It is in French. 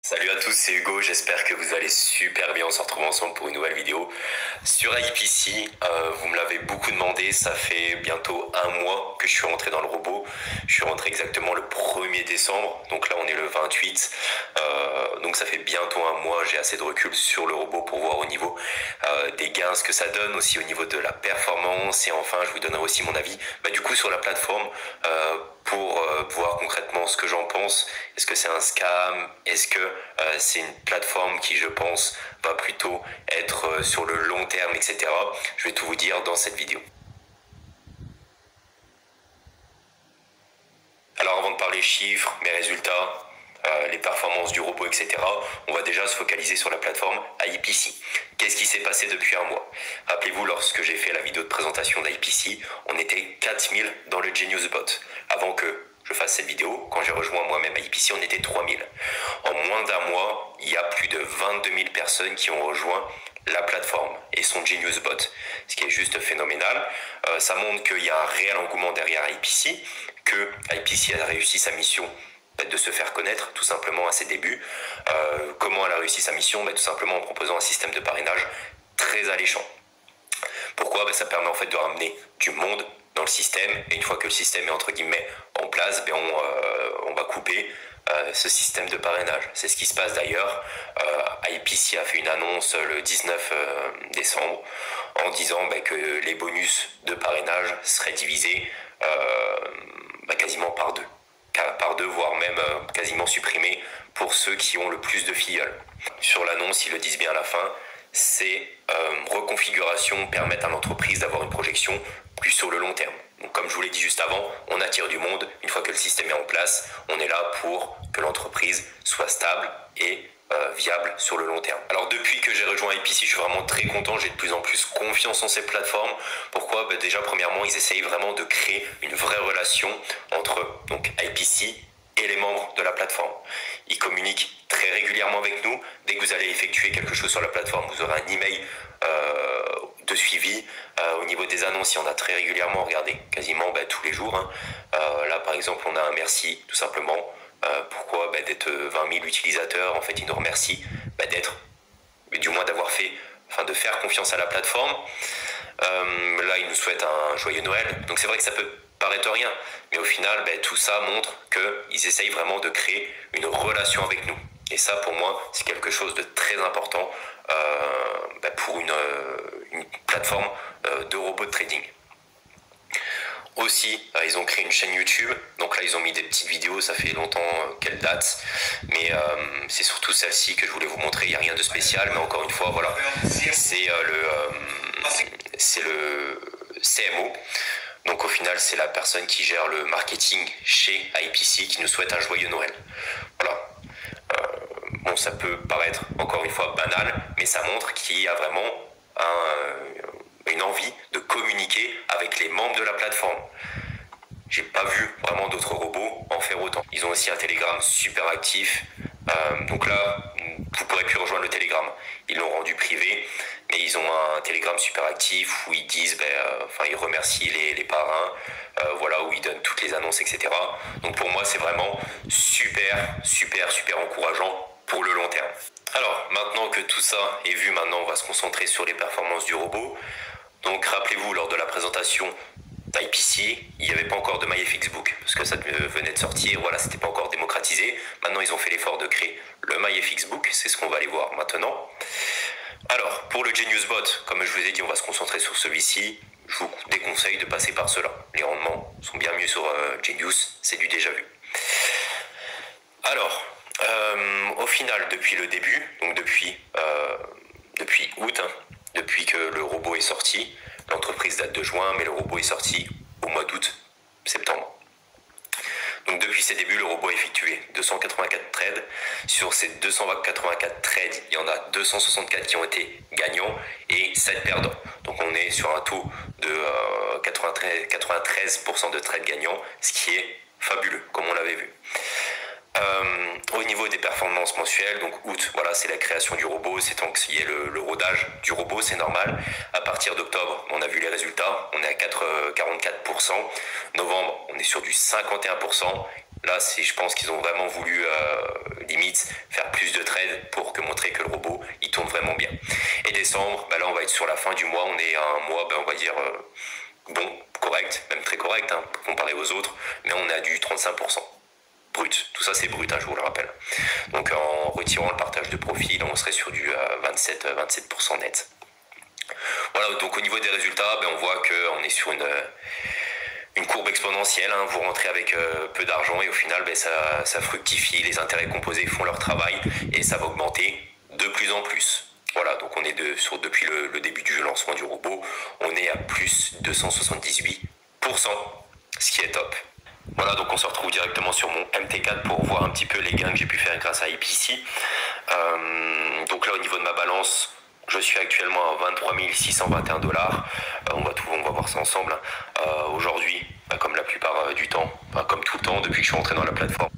Salut à tous, c'est Hugo, j'espère que vous allez super bien. On se retrouve ensemble pour une nouvelle vidéo sur IPC. Vous me l'avez beaucoup demandé, ça fait bientôt un mois que je suis rentré dans le robot. Je suis rentré exactement le 1er décembre, donc là on est le 28. Donc ça fait bientôt un mois, j'ai assez de recul sur le robot pour voir au niveau des gains ce que ça donne, aussi au niveau de la performance. Et enfin je vous donnerai aussi mon avis du coup sur la plateforme pour voir concrètement ce que j'en pense. Est-ce que c'est un scam? Est-ce que c'est une plateforme qui, je pense, va plutôt être sur le long terme, etc. Je vais tout vous dire dans cette vidéo. Alors avant de parler chiffres, mes résultats, les performances du robot, etc., on va déjà se focaliser sur la plateforme IPC. Qu'est-ce qui s'est passé depuis un mois? Rappelez-vous, lorsque j'ai fait la vidéo de présentation d'IPC, on était 4000 dans le Genius Bot. Avant que je fasse cette vidéo, quand j'ai rejoint moi-même IPC, on était 3000. En moins d'un mois, il y a plus de 22 000 personnes qui ont rejoint la plateforme et son Genius Bot, ce qui est juste phénoménal. Ça montre qu'il y a un réel engouement derrière IPC, que IPC a réussi sa mission de se faire connaître tout simplement à ses débuts. Comment elle a réussi sa mission? Tout simplement en proposant un système de parrainage très alléchant. Pourquoi? Ça permet en fait de ramener du monde dans le système, et une fois que le système est entre guillemets en place, on va couper ce système de parrainage. C'est ce qui se passe d'ailleurs. IPC a fait une annonce le 19 décembre en disant que les bonus de parrainage seraient divisés quasiment par deux, voire même quasiment supprimés pour ceux qui ont le plus de filleuls. Sur l'annonce, ils le disent bien à la fin, c'est reconfiguration permettre à l'entreprise d'avoir une projection plus sur le long terme. Donc, comme je vous l'ai dit juste avant, on attire du monde. Une fois que le système est en place, on est là pour que l'entreprise soit stable et viable sur le long terme. Alors depuis que j'ai rejoint IPC, je suis vraiment très content, j'ai de plus en plus confiance en ces plateformes. Pourquoi? Déjà premièrement, ils essayent vraiment de créer une vraie relation entre IPC et les membres de la plateforme. Ils communiquent très régulièrement avec nous. Dès que vous allez effectuer quelque chose sur la plateforme, vous aurez un email de suivi. Au niveau des annonces, il y en a très régulièrement, regardez, quasiment tous les jours. Là par exemple, on a un merci tout simplement. Pourquoi? D'être 20 000 utilisateurs, en fait ils nous remercient du moins d'avoir fait, de faire confiance à la plateforme. Là ils nous souhaitent un joyeux Noël, donc c'est vrai que ça peut paraître rien, mais au final tout ça montre qu'ils essayent vraiment de créer une relation avec nous, et ça pour moi c'est quelque chose de très important pour une plateforme de robot de trading. Aussi, ils ont créé une chaîne YouTube, donc là ils ont mis des petites vidéos, ça fait longtemps qu'elles datent, mais c'est surtout celle-ci que je voulais vous montrer. Il n'y a rien de spécial, mais encore une fois, voilà, c'est le CMO, donc au final c'est la personne qui gère le marketing chez IPC qui nous souhaite un joyeux Noël. Voilà. Ça peut paraître encore une fois banal, mais ça montre qu'il y a vraiment une envie de communiquer avec les membres de la plateforme. J'ai pas vu vraiment d'autres robots en faire autant. Ils ont aussi un Telegram super actif. Donc là, vous pourrez plus rejoindre le Telegram. Ils l'ont rendu privé, mais ils ont un Telegram super actif où ils disent, ils remercient les parrains, voilà, où ils donnent toutes les annonces, etc. Donc pour moi, c'est vraiment super encourageant pour le long terme. Alors, maintenant que tout ça est vu, maintenant on va se concentrer sur les performances du robot. Donc rappelez-vous, lors de la présentation d'IPC, il n'y avait pas encore de MyFXBook, parce que ça venait de sortir, voilà, c'était pas encore démocratisé. Maintenant ils ont fait l'effort de créer le MyFXBook, c'est ce qu'on va aller voir maintenant. Alors, pour le Genius Bot, comme je vous ai dit, on va se concentrer sur celui-ci. Je vous déconseille de passer par cela. Les rendements sont bien mieux sur Genius, c'est du déjà vu. Alors, au final, depuis le début, donc depuis août, depuis que le robot est sorti, l'entreprise date de juin, mais le robot est sorti au mois d'août, septembre. Donc depuis ses débuts, le robot a effectué 284 trades. Sur ces 284 trades, il y en a 264 qui ont été gagnants et 7 perdants. Donc on est sur un taux de 93% de trades gagnants, ce qui est fabuleux, comme on l'avait vu. Au niveau des performances mensuelles, donc août, voilà, c'est la création du robot, c'est tant qu'il y ait le rodage du robot, c'est normal. À partir d'octobre, on a vu les résultats, on est à 44%. Novembre, on est sur du 51%. Là, je pense qu'ils ont vraiment voulu, limite, faire plus de trades pour montrer que le robot, il tourne vraiment bien. Et décembre, là, on va être sur la fin du mois. On est à un mois, on va dire, bon, correct, même très correct, hein, comparé aux autres. Mais on est à du 35%. Brut. Tout ça, c'est brut, hein, je vous le rappelle. Donc, en retirant le partage de profit, on serait sur du 27% net. Voilà, donc au niveau des résultats, on voit qu'on est sur une courbe exponentielle, hein. Vous rentrez avec peu d'argent et au final ça fructifie, les intérêts composés font leur travail et ça va augmenter de plus en plus. Voilà, donc on est depuis le début du lancement du robot, on est à plus 278%, ce qui est top. Voilà, donc on se retrouve directement sur mon MT4 pour voir un petit peu les gains que j'ai pu faire grâce à IPC. Donc là, au niveau de ma balance, je suis actuellement à 23 621 $. On va voir ça ensemble. Aujourd'hui, comme la plupart du temps, comme tout le temps, depuis que je suis rentré dans la plateforme,